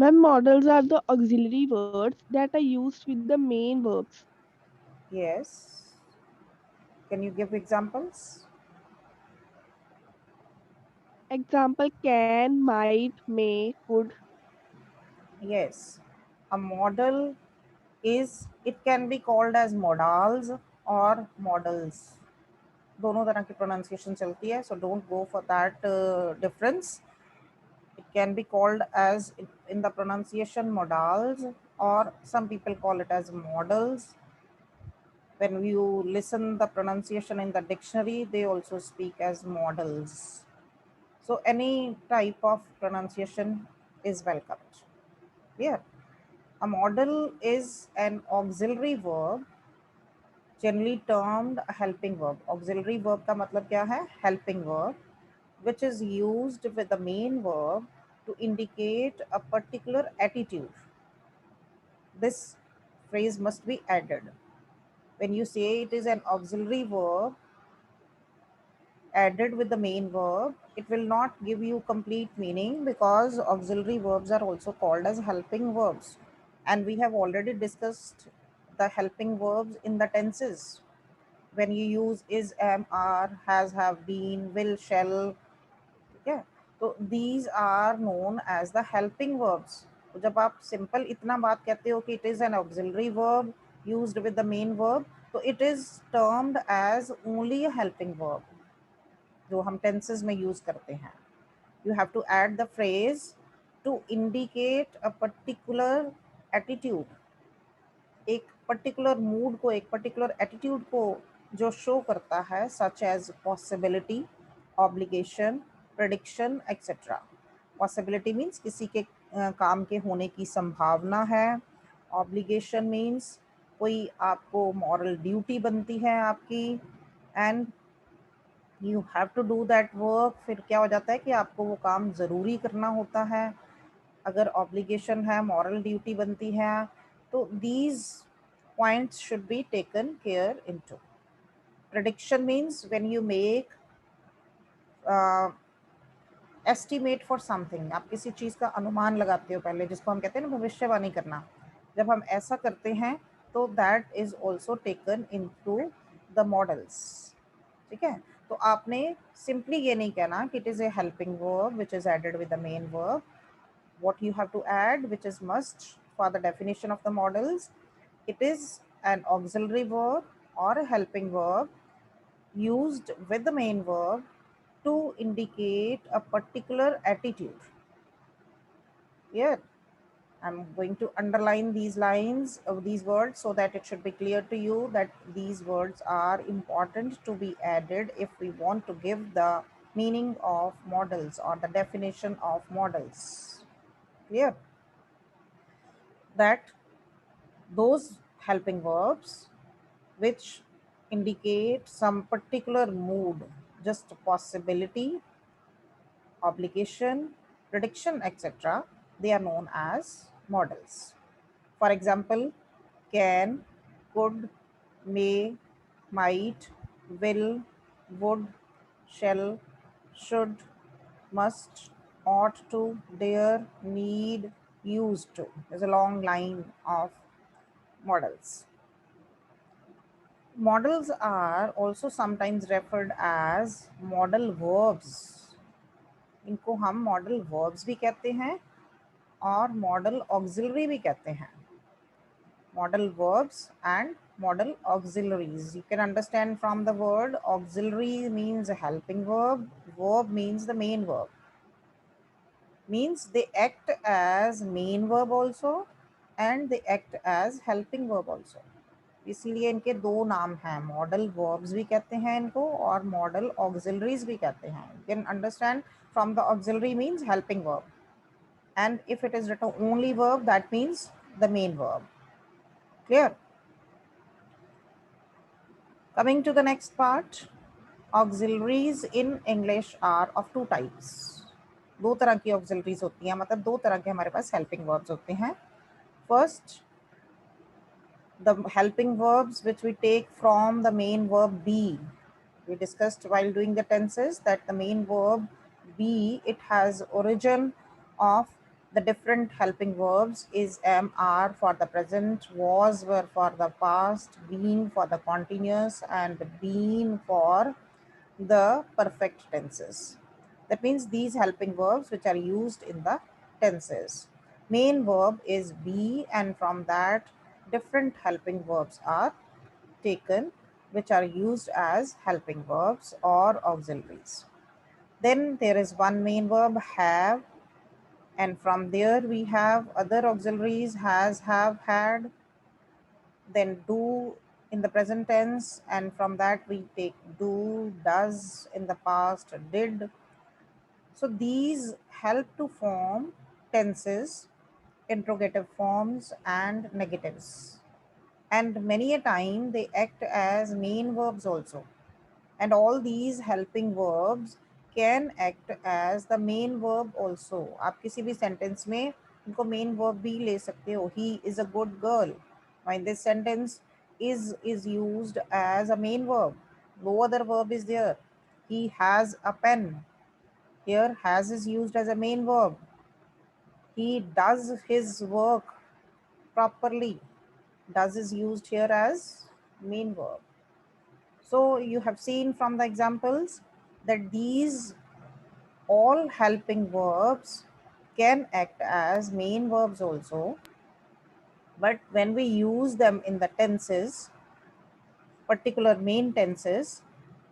Ma'am, models are the auxiliary words that are used with the main verbs. Yes. Can you give examples? Example can, might, may, could. Yes. A model is, it can be called as modals or models. दोनों तरह की pronunciation चलती है, so don't go for that difference. It can be called as in the pronunciation modals, or some people call it as models. When you listen the pronunciation in the dictionary, they also speak as models. So any type of pronunciation is welcomed. Yeah. A model is an auxiliary verb, generally termed a helping verb. Auxiliary verb का मतलब क्या है? Helping verb, which is used with the main verb to indicate a particular attitude. This phrase must be added. When you say it is an auxiliary verb added with the main verb, it will not give you complete meaning, because auxiliary verbs are also called as helping verbs. And we have already discussed the helping verbs in the tenses. When you use is, am, are, has, have, been, will, shall, okay? So these are known as the helping verbs. तो जब आप simple इतना बात कहते हो कि it is an auxiliary verb used with the main verb, तो it is termed as only a helping verb जो हम tenses में use करते हैं. You have to add the phrase to indicate a particular attitude. एक particular mood को, एक particular attitude को जो show करता है, such as possibility, obligation, prediction, etc. Possibility means किसी के काम के होने की संभावना है. Obligation means कोई आपको moral duty बनती है आपकी, and you have to do that work. फिर क्या हो जाता है कि आपको वो काम ज़रूरी करना होता है. अगर ऑब्लिगेशन है, मॉरल ड्यूटी बनती है, तो these points should be taken care into. Prediction means when you make estimate for something. आप किसी चीज़ का अनुमान लगाते हो पहले, जिसको हम कहते हैं ना भविष्यवाणी करना. जब हम ऐसा करते हैं तो that is also taken into the modals. ठीक है. तो आपने सिंपली ये नहीं कहना कि it is a helping verb which is added with the main verb. What you have to add, which is must for the definition of the models, it is an auxiliary verb or a helping verb used with the main verb to indicate a particular attitude. Yeah. I'm going to underline these lines of these words so that it should be clear to you that these words are important to be added if we want to give the meaning of models or the definition of models. Clear? That those helping verbs which indicate some particular mood, just possibility, obligation, prediction, etc., they are known as models. For example, can, could, may, might, will, would, shall, should, must, ought to, dare, need, used to. There's a long line of models. Models are also sometimes referred as model verbs. इनको हम model verbs भी कहते हैं और model auxiliary भी कहते हैं. Model verbs and model auxiliaries. You can understand from the word auxiliary means a helping verb, verb means the main verb. Means they act as main verb also and they act as helping verb also. इसलिए इनके दो नाम हैं, modal verbs भी कहते हैं इनको और मॉडल ऑक्सिलरीज भी कहते हैं. You can understand from the auxiliary means helping verb, and if it is written only verb, that means the main verb. Clear? Coming to the next part, auxiliaries in English are of two types. दो तरह की auxiliaries होती हैं, मतलब दो तरह के हमारे पास helping verbs होते हैं. First, the helping verbs which we take from the main verb be. We discussed while doing the tenses that the main verb be, it has origin of The different helping verbs is am, are for the present, was, were for the past, been for the continuous, and been for the perfect tenses. That means these helping verbs which are used in the tenses. Main verb is be, and from that different helping verbs are taken which are used as helping verbs or auxiliaries. Then there is one main verb have, and from there we have other auxiliaries has, have, had, then do in the present tense, and from that we take do, does in the past, did. So these help to form tenses, interrogative forms, and negatives. And many a time they act as main verbs also. And all these helping verbs can act as the main verb also. आप किसी भी sentence में इनको main verb भी ले सकते हो. He is a good girl. Now in this sentence, is used as a main verb. No other verb is there. He has a pen. Here has is used as a main verb. He does his work properly. Does is used here as main verb. So you have seen from the examples that these all helping verbs can act as main verbs also, but when we use them in the tenses, particular main tenses,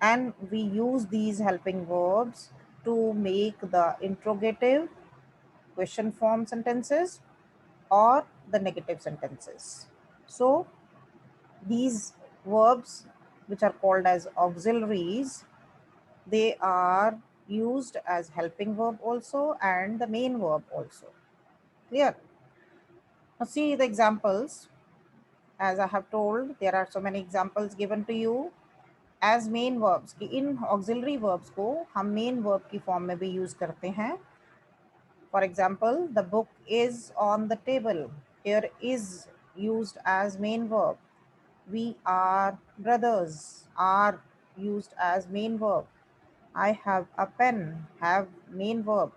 and we use these helping verbs to make the interrogative question form sentences or the negative sentences. So these verbs which are called as auxiliaries, they are used as helping verb also and the main verb also. Clear? Now see the examples. As I have told, there are so many examples given to you as main verbs. कि इन auxiliary verbs को हम main verb की form में भी use करते हैं. For example, the book is on the table. Here is used as main verb. We are brothers are used as main verb. I have a pen, have main verb.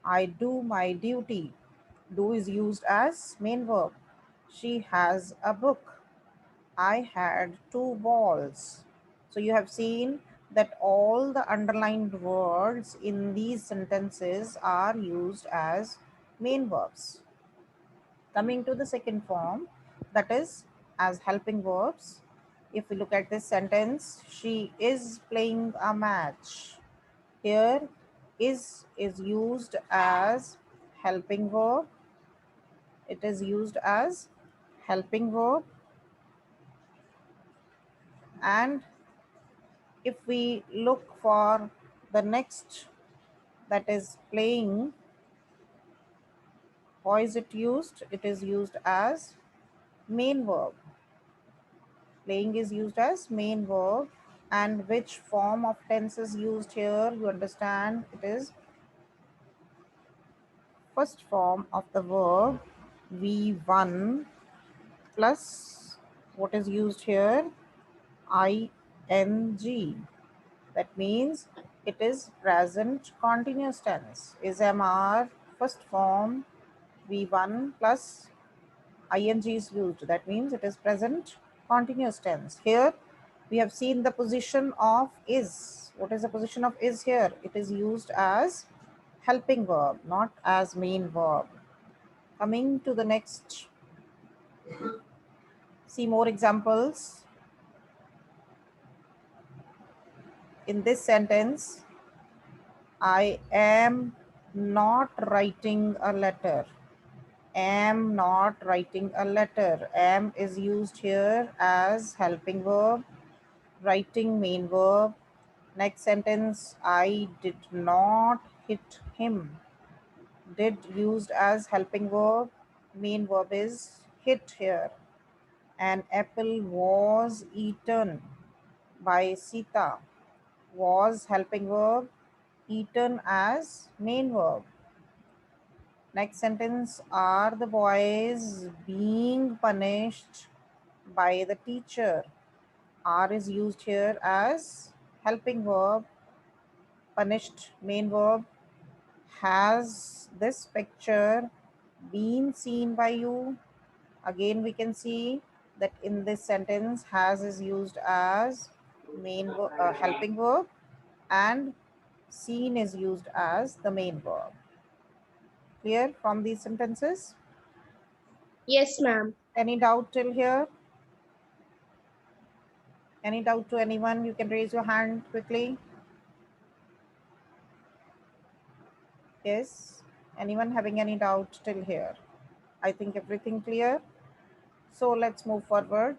I do my duty. Do is used as main verb. She has a book. I had two balls. So you have seen that all the underlined words in these sentences are used as main verbs. Coming to the second form, that is as helping verbs. If we look at this sentence, she is playing a match. Here is used as helping verb. It is used as helping verb. And if we look for the next, that is playing, how is it used? It is used as main verb. Playing is used as main verb. And which form of tense is used here? You understand it is first form of the verb V1 plus what is used here? ing. That means it is present continuous tense. Is MR first form V1 plus ing is used. That means it is present continuous tense. Here we have seen the position of is. What is the position of is here? It is used as helping verb, not as main verb. Coming to the next, see more examples. In this sentence, I am not writing a letter. Am not writing a letter. Am is used here as helping verb, writing main verb. Next sentence, I did not hit him. Did used as helping verb, main verb is hit here. An apple was eaten by Sita. Was helping verb, eaten as main verb. Next sentence, are the boys being punished by the teacher? Are is used here as helping verb, punished main verb, has this picture been seen by you? Again, we can see that in this sentence, has is used as helping verb, and seen is used as the main verb. Clear from these sentences? Yes, ma'am. Any doubt till here? Any doubt to anyone? You can raise your hand quickly. Yes. Anyone having any doubt till here? I think everything clear. So let's move forward.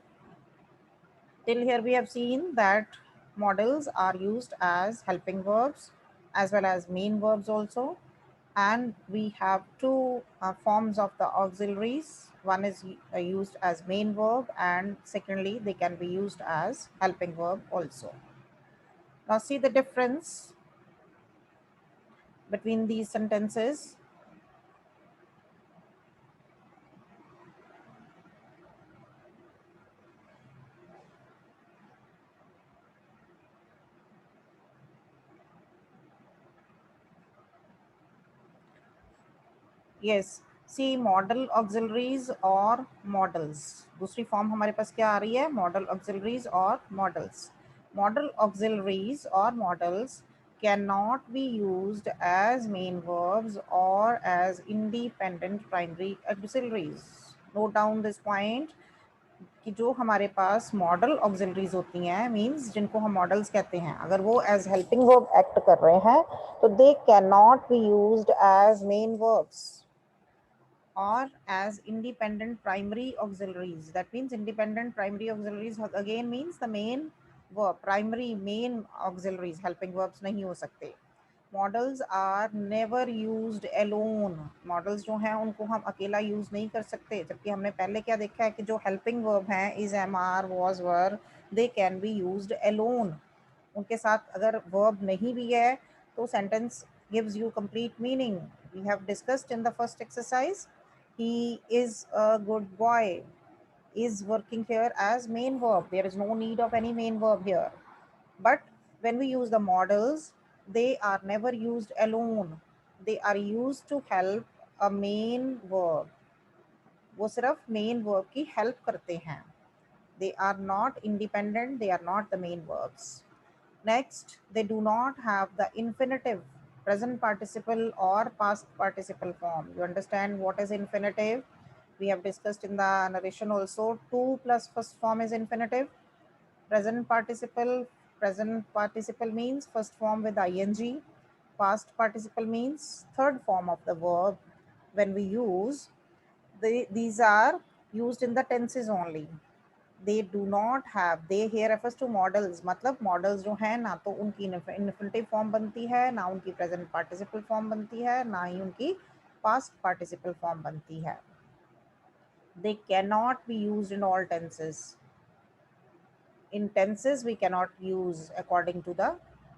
Till here we have seen that models are used as helping verbs as well as main verbs also. And we have two forms of the auxiliaries. One is used as main verb, and secondly, they can be used as helping verb also. Now see the difference between these sentences. Yes, see model auxiliaries or models. दूसरी form हमारे पास क्या आ रही है? Model auxiliaries or models. Model auxiliaries or models cannot be used as main verbs or as independent primary auxiliaries. Note down this point कि जो हमारे पास model auxiliaries होती हैं, मींस जिनको हम मॉडल्स कहते हैं, अगर वो एज हेल्पिंग वर्ब एक्ट कर रहे हैं तो they can not be used as main verbs or as independent primary auxiliaries. That means independent primary auxiliaries again means the main verb, primary main auxiliaries, helping verbs nahi ho sakte. Models are never used alone. Models जो हैं उनको हम अकेला use नहीं कर सकते, जबकि हमने पहले क्या देखा है कि जो helping verb हैं is, am, are, was, were, they can be used alone. उनके साथ अगर verb नहीं भी है तो sentence gives you complete meaning. We have discussed in the first exercise. He is a good boy is working here as main verb. There is no need of any main verb here. But when we use the models, they are never used alone. They are used to help a main verb. वो सिर्फ main verb की help करते हैं. They are not independent. They are not the main verbs. Next, they do not have the infinitive, present participle or past participle form. You understand what is infinitive? We have discussed in the narration also. To plus first form is infinitive. Present participle means first form with ing. Past participle means third form of the verb. When we use, these are used in the tenses only. They do not have, they here refers to models. मतलब models जो हैं ना तो उनकी infinitive form बनती है, ना उनकी present participle form बनती है, ना ही उनकी past participle form बनती है. They cannot be used in all tenses. In tenses we cannot use, according to the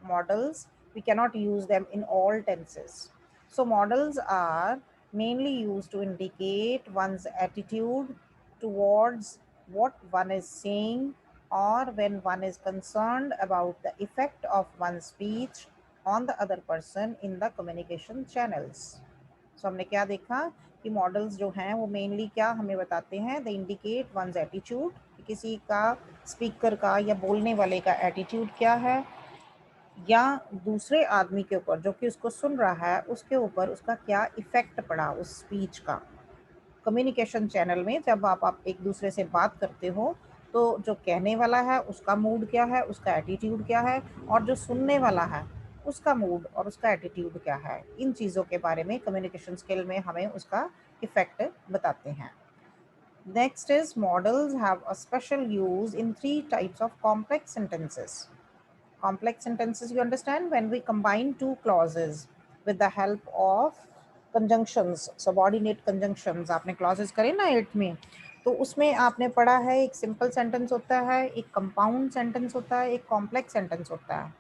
models, we cannot use them in all tenses. So models are mainly used to indicate one's attitude towards what one is saying, or when one is concerned about the effect of one's speech on the other person in the communication channels. So हमने क्या देखा कि models जो हैं वो mainly क्या हमें बताते हैं, दे इंडिकेट वंस एटीट्यूड, किसी का स्पीकर का या बोलने वाले का एटीट्यूड क्या है, या दूसरे आदमी के ऊपर जो कि उसको सुन रहा है उसके ऊपर उसका क्या इफेक्ट पड़ा उस स्पीच का. कम्युनिकेशन चैनल में जब आप एक दूसरे से बात करते हो तो जो कहने वाला है उसका मूड क्या है, उसका एटीट्यूड क्या है, और जो सुनने वाला है उसका मूड और उसका एटीट्यूड क्या है, इन चीज़ों के बारे में कम्युनिकेशन स्किल में हमें उसका इफेक्ट बताते हैं. Next is models have a special use in 3 types of complex sentences. Complex sentences, you understand, when we combine two clauses with the help of conjunctions, subordinate conjunctions. आपने clauses करे ना 8th में, तो उसमें आपने पढ़ा है एक simple sentence होता है, एक compound sentence होता है, एक complex sentence होता है.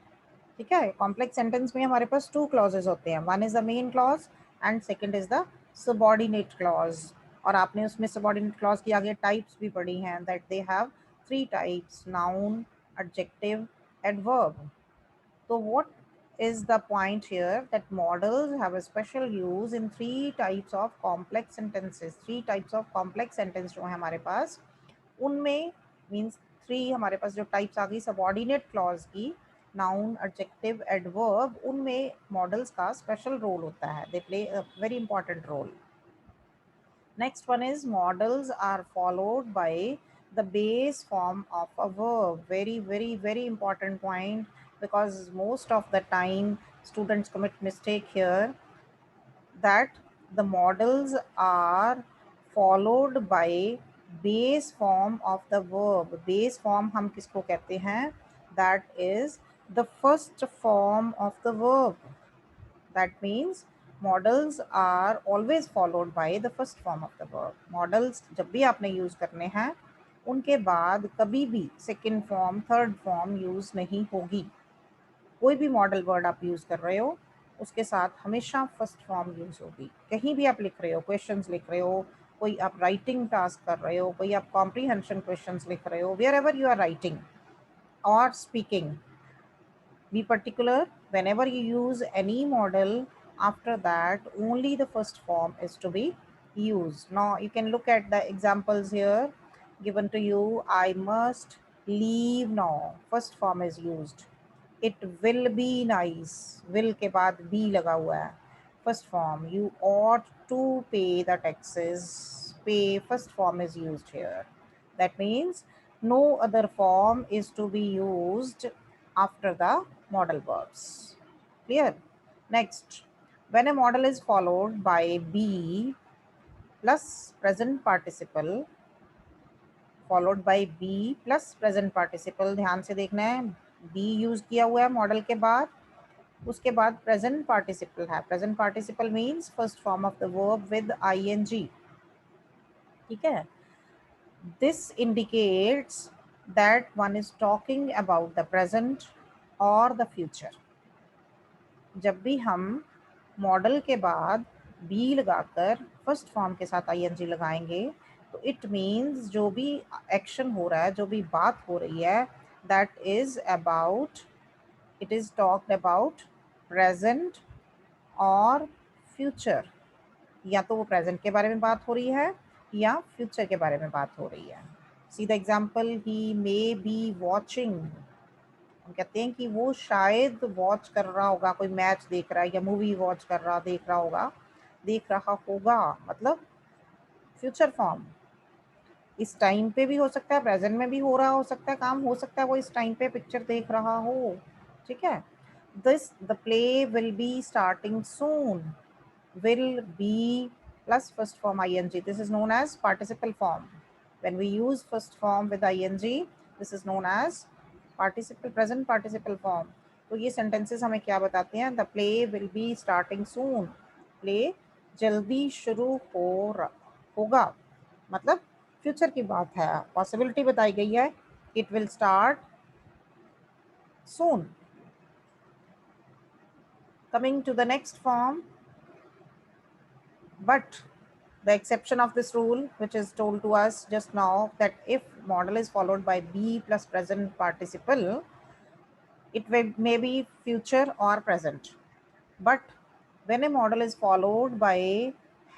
ठीक है. Complex sentence में हमारे पास 2 clauses होते हैं. One is the main clause and second is the subordinate clause. और आपने उसमें subordinate clause की आगे types भी पढ़ी हैं, that they have 3 types: noun, adjective, adverb. So what is the point here that models have a special use in three types of complex sentences. Three types of complex sentence जो है हमारे पास, उनमें means three हमारे पास जो types आ गई subordinate clause की, noun, adjective, adverb, उनमें मॉडल्स का स्पेशल रोल होता है. They play a very important role. Next one is modals are followed by the base form of a verb. Very, very, very important point, because most of the time students commit mistake here, that the modals are followed by base form of the verb. Base form हम किसको कहते हैं? That is the first form of the verb. That means modals are always followed by the first form of the verb. Modals जब भी आपने use करने हैं, उनके बाद कभी भी second form, third form use नहीं होगी. कोई भी मॉडल वर्ड आप यूज कर रहे हो, उसके साथ हमेशा फर्स्ट फॉर्म यूज होगी. कहीं भी आप लिख रहे हो, क्वेश्चंस लिख रहे हो, कोई आप राइटिंग टास्क कर रहे हो, कोई आप कॉम्प्रीहेंशन क्वेश्चंस लिख रहे हो, wherever you are writing or speaking, be particular. Whenever you use any model, after that only the first form is to be used. Now you can look at the examples here given to you. I must leave now, first form is used. It will be nice, will के बाद be लगा हुआ है, first form. You ought to pay the taxes, pay first form is used here. That means no other form is to be used after the modal verbs. Clear? Next, when a modal is followed by be plus present participle, followed by be plus present participle, ध्यान से देखना है, be use किया हुआ है model के बाद, उसके बाद प्रेजेंट पार्टिसिपल है. Present participle means first form of the verb with ing. ठीक है? This indicates that one is talking about the present or the future. जब भी हम मॉडल के बाद बी लगाकर फर्स्ट फॉर्म के साथ ing लगाएंगे, तो इट मीन्स जो भी एक्शन हो रहा है, जो भी बात हो रही है, that is about, it is talked about present और फ्यूचर. या तो वो प्रेजेंट के बारे में बात हो रही है या फ्यूचर के बारे में बात हो रही है. See the example, he may be watching. हम कहते हैं कि वो शायद वॉच कर रहा होगा, कोई मैच देख रहा है या मूवी वॉच कर रहा, देख रहा होगा, देख रहा होगा, मतलब फ्यूचर फॉर्म. इस टाइम पे भी हो सकता है, प्रेजेंट में भी हो रहा हो सकता है, काम हो सकता है वो इस टाइम पे पिक्चर देख रहा हो. ठीक है? This the play will be starting soon. will be plus first form ing. This is known as participle form. When we use first form with ing, this is known as participle, present participle form. तो ये sentences हमें क्या बताते हैं? The play will be starting soon. Play जल्दी शुरू होगा, मतलब फ्यूचर की बात है, पॉसिबिलिटी बताई गई है. It will start soon. Coming to the next form, but the exception of this rule, which is told to us just now, that if modal is followed by be plus present participle, it may be future or present. But when a modal is followed by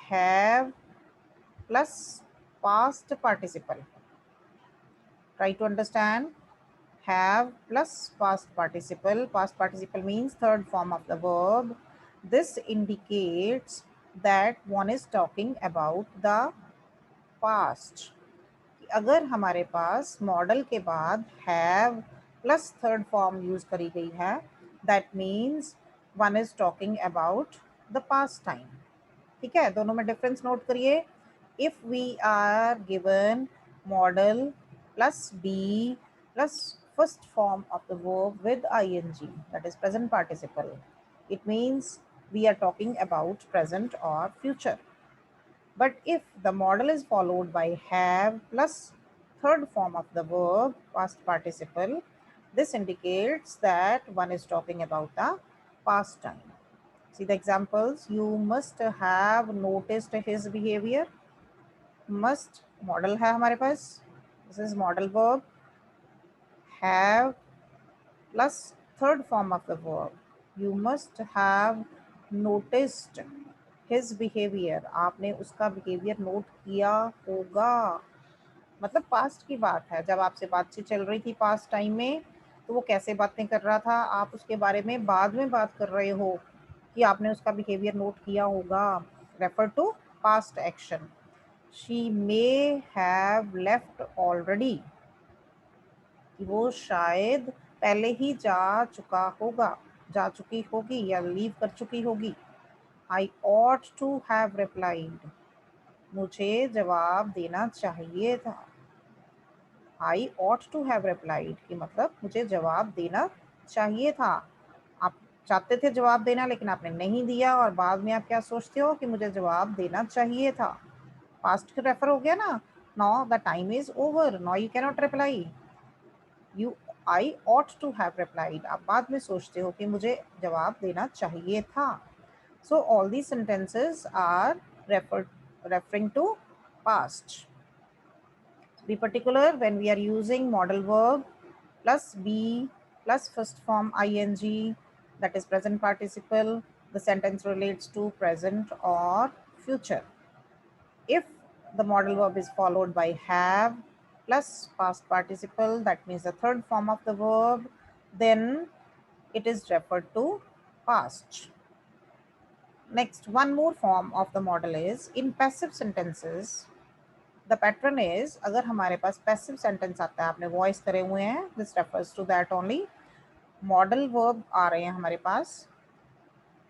have plus past participle, try to understand. Have plus past participle. Past participle means third form of the verb. This indicates that one is talking about the past. अगर हमारे पास modal के बाद have plus third form use करी गई है, that means one is talking about the past time. ठीक है? दोनों में डिफरेंस नोट करिए. If we are given modal plus be plus first form of the verb with ing, that is present participle, it means we are talking about present or future. But if the model is followed by have plus third form of the verb past participle, this indicates that one is talking about the past time. See the examples. You must have noticed his behavior. Must model है हमारे पास, this is model verb. Have plus third form of the verb. You must have noticed his behavior. आपने उसका behavior note किया होगा. मतलब past की बात है, जब आपसे बातचीत चल रही थी पास्ट टाइम में, तो वो कैसे बातें कर रहा था, आप उसके बारे में बाद में बात कर रहे हो कि आपने उसका बिहेवियर नोट किया होगा. Refer to past action. She may have left already, कि वो शायद पहले ही जा चुका होगा, जा चुकी होगी या लीव कर चुकी होगी. I ought to have replied, मुझे जवाब देना चाहिए था. I ought to have replied कि मतलब मुझे जवाब देना चाहिए था. आप चाहते थे जवाब देना लेकिन आपने नहीं दिया, और बाद में आप क्या सोचते हो कि मुझे जवाब देना चाहिए था. पास्ट के रेफर हो गया ना. Now the time is over, now you can not reply. You I ought to have replied, आप बाद में सोचते हो कि मुझे जवाब देना चाहिए था. So all these sentences are referring to past. Be particular, when we are using modal verb plus be plus first form ing, that is present participle, the sentence relates to present or future. If the modal verb is followed by have plus past participle, that means the third form of the verb, then it is referred to past. Next, one more form of the modal is in passive sentences. The pattern is, अगर हमारे पास passive sentence आता है, आपने voice करे हुए हैं, this refers to that only. Modal verb आ रहे हैं हमारे पास.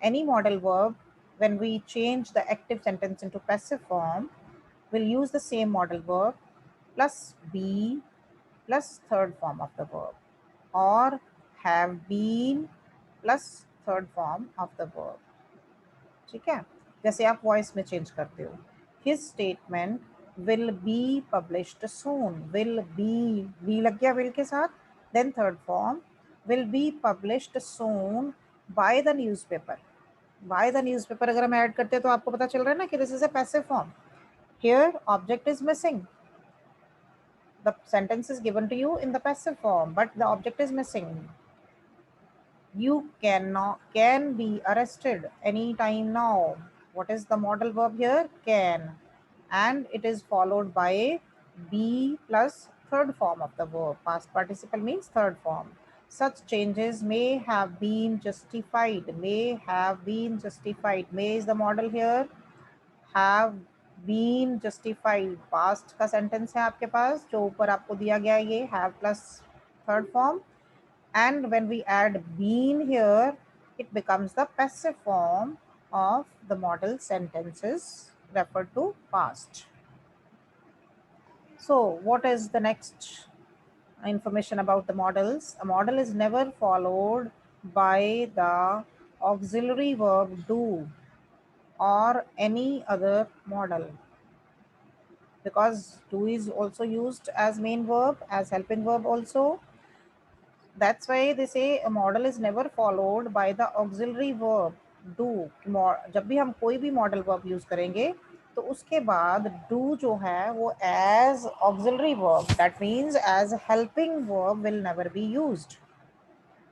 Any modal verb, when we change the active sentence into passive form, will use the same modal verb plus be plus third form of the verb, or have been plus third form of the verb. ठीक है, जैसे आप voice में change करते हो. His statement will be published soon. Will be लग गया will के साथ. Then third form, will be published soon by the newspaper. By the newspaper अगर हम ऐड करते हैं तो आपको पता चल रहा है ना कि this is a passive form. Here object is missing. The sentence is given to you in the passive form, but the object is missing. You can be arrested anytime now. What is the modal verb here? Can. And it is followed by be plus third form of the verb. Past participle means third form. Such changes may have been justified. May have been justified. May is the modal here. Have been justified. Past का sentence है आपके पास, जो ऊपर आपको दिया गया है, ये have plus third form. And when we add been here, it becomes the passive form of the modal sentences referred to past. So what is the next information about the modals? A modal is never followed by the auxiliary verb do or any other modal, because do is also used as main verb, as helping verb also. That's why they say a modal is never followed by the auxiliary verb do. जब भी हम कोई भी modal verb use करेंगे तो उसके बाद do जो है वो as auxiliary verb, that means as helping verb, will never be used.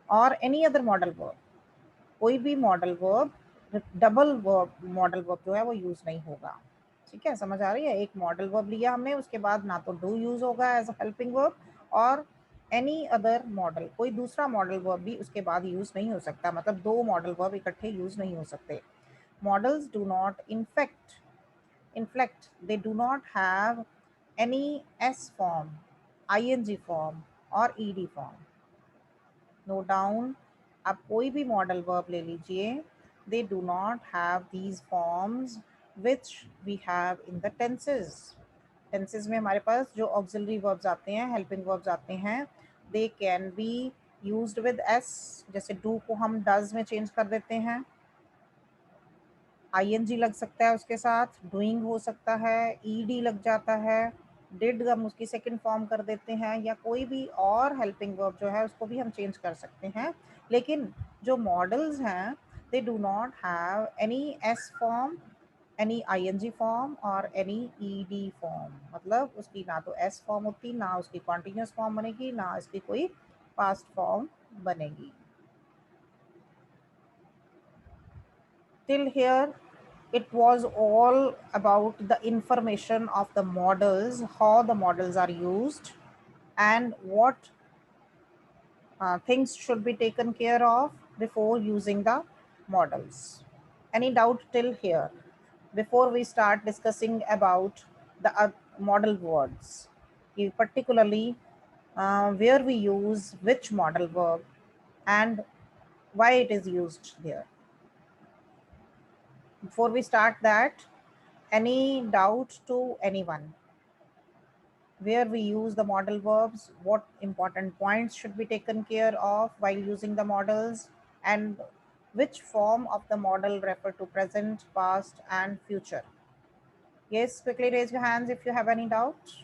or any other modal verb, कोई भी modal verb, double verb modal verb जो है वो यूज नहीं होगा. ठीक है, समझ आ रही है? एक मॉडल वर्ब लिया हमने, उसके बाद ना तो डू यूज होगा एज अ हेल्पिंग वर्ब, और एनी अदर मॉडल, कोई दूसरा मॉडल वर्ब भी उसके बाद यूज नहीं हो सकता. मतलब दो मॉडल वर्ब इकट्ठे यूज नहीं हो सकते. Models do not inflect, they do not have any s form, ing form or ed form. Note down, आप कोई भी मॉडल वर्ब ले लीजिए, they do not have these forms which we have in the tenses. Tenses में हमारे पास जो auxiliary verbs आते हैं, helping verbs आते हैं, they can be used with s. जैसे do को हम does में change कर देते हैं, ing लग सकता है उसके साथ, doing हो सकता है, ed लग जाता है, did हम उसकी सेकंड फॉर्म कर देते हैं, या कोई भी और हेल्पिंग वर्ब जो है उसको भी हम चेंज कर सकते हैं. लेकिन जो मॉडल्स हैं, they do not have any S form, any ing form और एनी ed फॉर्म. मतलब उसकी ना तो s फॉर्म होती, ना उसकी कॉन्टिन्यूस फॉर्म बनेगी, ना इसकी कोई पास्ट फॉर्म बनेगी. Till here, it was all about the information of the models, how the models are used, and what things should be taken care of before using the models. Any doubt till here? Before we start discussing about the model words, particularly where we use which model verb and why it is used there. Before we start that, any doubt to anyone? Where we use the model verbs, what important points should be taken care of while using the models, and which form of the model refer to present, past, and future? Yes, quickly raise your hands if you have any doubt.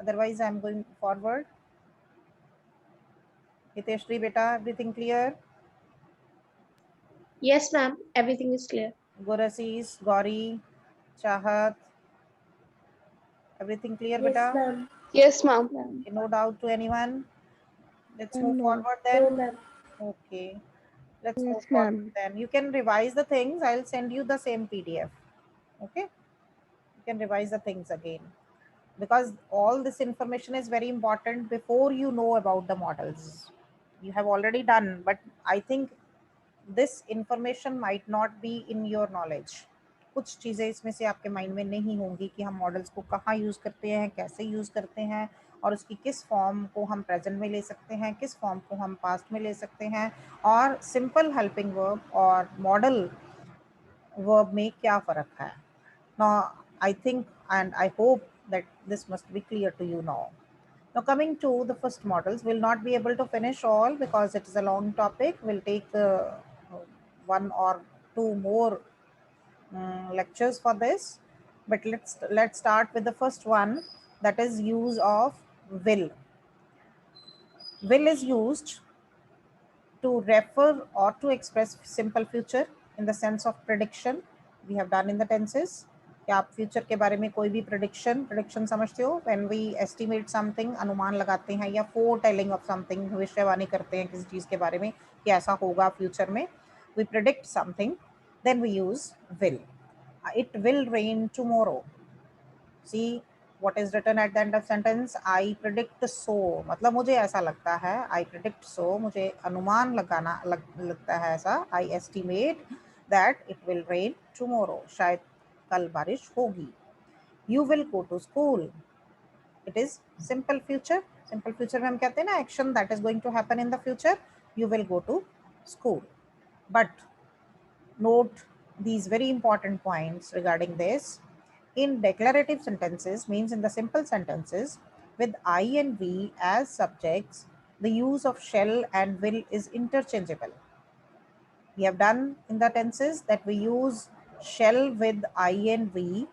Otherwise, I'm going forward. Hiteshri beta, everything clear? Yes, ma'am. Everything is clear. Gurasis, Gauri, Chahat, everything clear Yes, beta? ma'am. Yes, ma'am. Okay, no doubt to anyone? Let's move No. forward No, then. ma'am. Okay, let's move Yes, forward ma'am. then. You can revise the things. I'll send you the same PDF. Okay, you can revise the things again, because all this information is very important before you know about the models. You have already done, but I think this information might not be in your knowledge. कुछ चीज़ें इसमें से आपके mind में नहीं होंगी कि हम मॉडल्स को कहाँ यूज़ करते हैं, कैसे यूज़ करते हैं, और उसकी किस फॉर्म को हम प्रेजेंट में ले सकते हैं, किस फॉर्म को हम पास्ट में ले सकते हैं, और सिंपल हेल्पिंग वर्ब और मॉडल वर्ब में क्या फ़र्क है. Now, I think and I hope that this must be clear to you now. Now, coming to the first models, we'll not be able to finish all because it is a long topic. We'll take one or two more lectures for this. But let's start with the first one, that is use of will. Will is used to refer or to express simple future in the sense of prediction. We have done in the tenses. कि आप future के बारे में कोई भी prediction समझते हो, when we estimate something, अनुमान लगाते हैं, या फोर टेलिंग ऑफ समथिंग, भविष्यवाणी करते हैं किसी चीज़ के बारे में कि ऐसा होगा फ्यूचर में, we predict something, then we use will. It will rain tomorrow. See what is written at the end of sentence, I predict so, मतलब मुझे ऐसा लगता है, I predict so, मुझे अनुमान लगाना लगता है ऐसा, I estimate that it will rain tomorrow, शायद कल बारिश होगी. You will go to school. It is simple future. Simple future में हम कहते हैं ना action that is going to happen in the future. You will go to school. But note these very important points regarding this. In declarative sentences, means in the simple sentences with I and we as subjects, the use of shall and will is interchangeable. We have done in the tenses that we use shall with I and we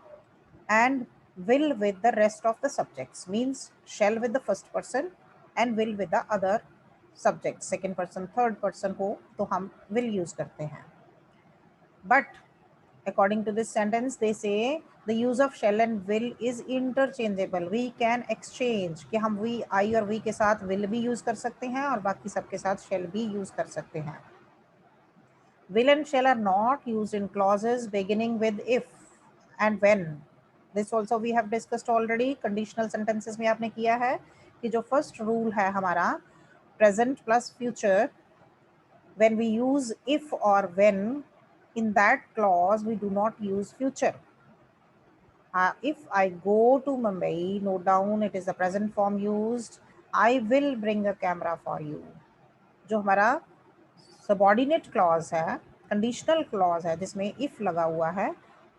and will with the rest of the subjects, means shall with the first person and will with the other subjects, second person, third person हो तो हम will use करते हैं. But according to this sentence, they say the use of shall and will is interchangeable. We can exchange कि हम we, I और we के साथ will भी use कर सकते हैं और बाकी सबके साथ shall भी use कर सकते हैं. Will and shall are not used in clauses beginning with if and when. This also we have discussed already. Conditional sentences में आपने किया है कि जो first rule है हमारा present plus future, when we use if or when, in that clause we do not use future. If I go to Mumbai, note down it is the present form used. I will bring a camera for you. जो हमारा subordinate clause है, conditional clause है जिसमें if लगा हुआ है,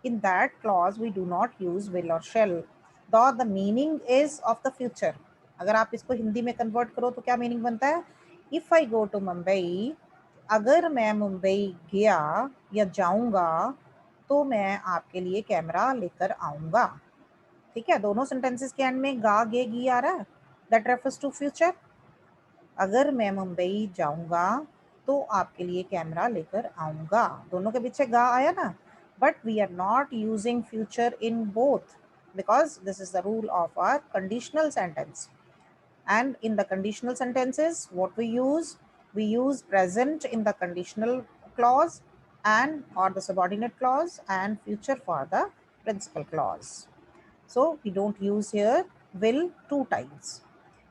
in that clause we do not use will और shall, though the meaning is of the future. अगर आप इसको हिंदी में कन्वर्ट करो तो क्या मीनिंग बनता है? If I go to Mumbai, अगर मैं मुंबई गया या जाऊंगा तो मैं आपके लिए कैमरा लेकर आऊंगा. ठीक है, दोनों सेंटेंसेस के एंड में गा गे गी आ रहा है, दैट रेफर्स टू फ्यूचर. अगर मैं मुंबई जाऊंगा तो आपके लिए कैमरा लेकर आऊंगा, दोनों के पीछे गा आया ना. But we are not using future in both because this is the rule of our conditional sentence. And in the conditional sentences, what we use present in the conditional clause and or the subordinate clause, and future for the principal clause. So we don't use here will two times.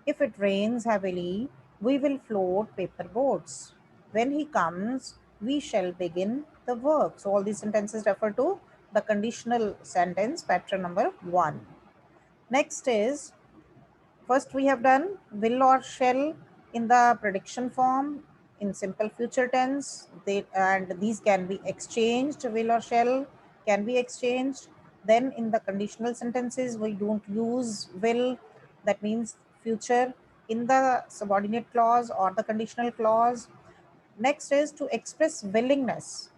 If it rains heavily, we will float paper boats. When he comes, we shall begin the work. So all these sentences refer to the conditional sentence pattern number 1. Next is, first we have done will or shall in the prediction form in simple future tense. And these can be exchanged, will or shall can be exchanged. Then in the conditional sentences, we don't use will, that means future, in the subordinate clause or the conditional clause. Next is to express willingness,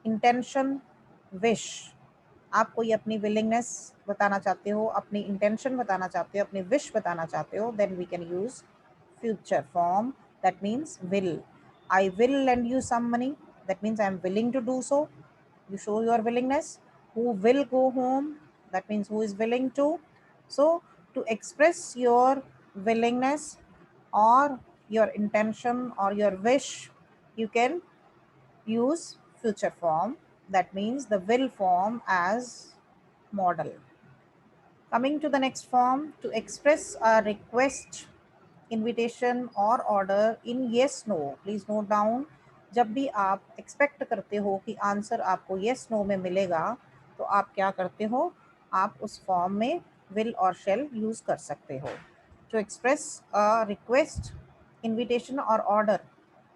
intention, wish. आप कोई अपनी willingness बताना चाहते हो, अपनी intention बताना चाहते हो, अपनी wish बताना चाहते हो, then we can use future form, that means will. I will lend you some money, that means I am willing to do so. You show your willingness. Who will go home, that means who is willing to. So to express your willingness or your intention or your wish, you can use future form, that means the will form as model. Coming to the next form, to express a request, invitation or order in yes no. Please note down, जब भी आप expect करते हो कि answer आपको yes no में मिलेगा, तो आप क्या करते हो, आप उस फॉर्म में will और shall यूज कर सकते हो. To express a request, invitation or order,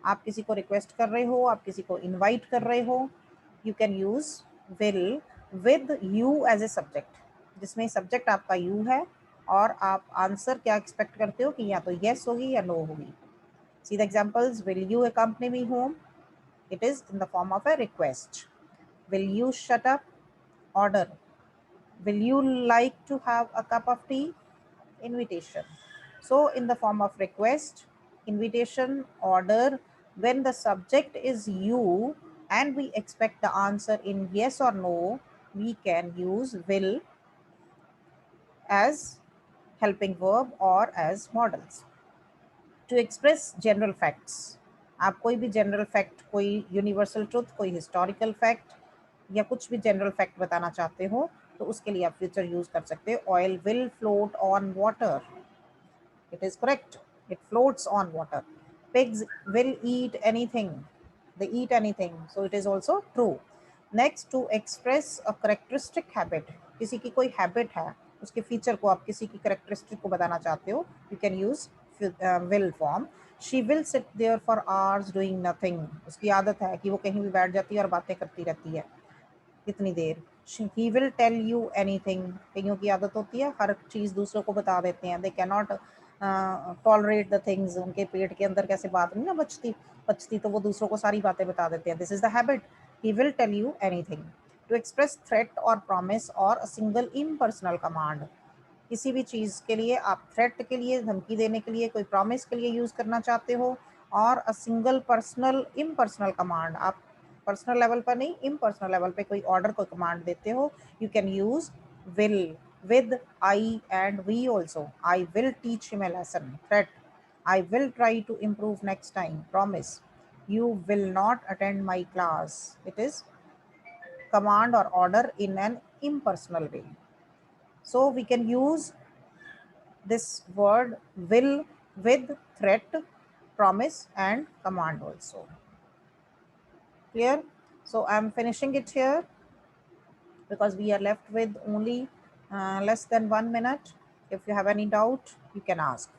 आप किसी को रिक्वेस्ट कर रहे हो, आप किसी को इनवाइट कर रहे हो, you can use will with you as a subject, जिसमें सब्जेक्ट आपका यू है और आप आंसर क्या एक्सपेक्ट करते हो कि या तो येस होगी या नो होगी. See the examples, will you accompany me home, it is in the form of a request. Will you shut up, order. Will you like to have a cup of tea, invitation. So in the form of request, invitation, order, when the subject is you and we expect the answer in yes or no, we can use will as helping verb or as models. To express general facts, आप कोई भी general fact, कोई universal truth, कोई historical fact या कुछ भी general fact बताना चाहते हो, तो उसके लिए आप फ्यूचर यूज कर सकते हो. Oil will float on water, it is correct, it floats on water. Pigs will eat anything, they eat anything, so it is also true. Next, to express a characteristic habit, किसी की कोई habit है, उसके feature को आप किसी की characteristic को बताना चाहते हो, you can use will form. She will sit there for hours doing nothing, उसकी आदत है कि वो कहीं भी बैठ जाती है और बातें करती रहती है कितनी देर. He will tell you anything, कईयों की आदत होती है हर चीज़ दूसरों को बता देते हैं. They cannot tolerate the things, उनके पेट के अंदर कैसे बात नहीं ना बचती तो वो दूसरों को सारी बातें बता देते हैं. This is the habit. He will tell you anything. To express threat or promise or a single impersonal command, किसी भी चीज़ के लिए आप थ्रेट के लिए, धमकी देने के लिए, कोई प्रॉमिस के लिए यूज़ करना चाहते हो, और a single personal impersonal command, आप पर्सनल लेवल पर नहीं, इम्पर्सनल लेवल पे कोई ऑर्डर, कोई कमांड देते हो, you can use will with I and we also. I will teach him a lesson. Threat. I will try to improve next time. Promise. You will not attend my class. It is command or order in an impersonal way. So we can use this word will with threat, promise and command also. Clear? So I'm finishing it here because we are left with only less than 1 minute. If you have any doubt, you can ask.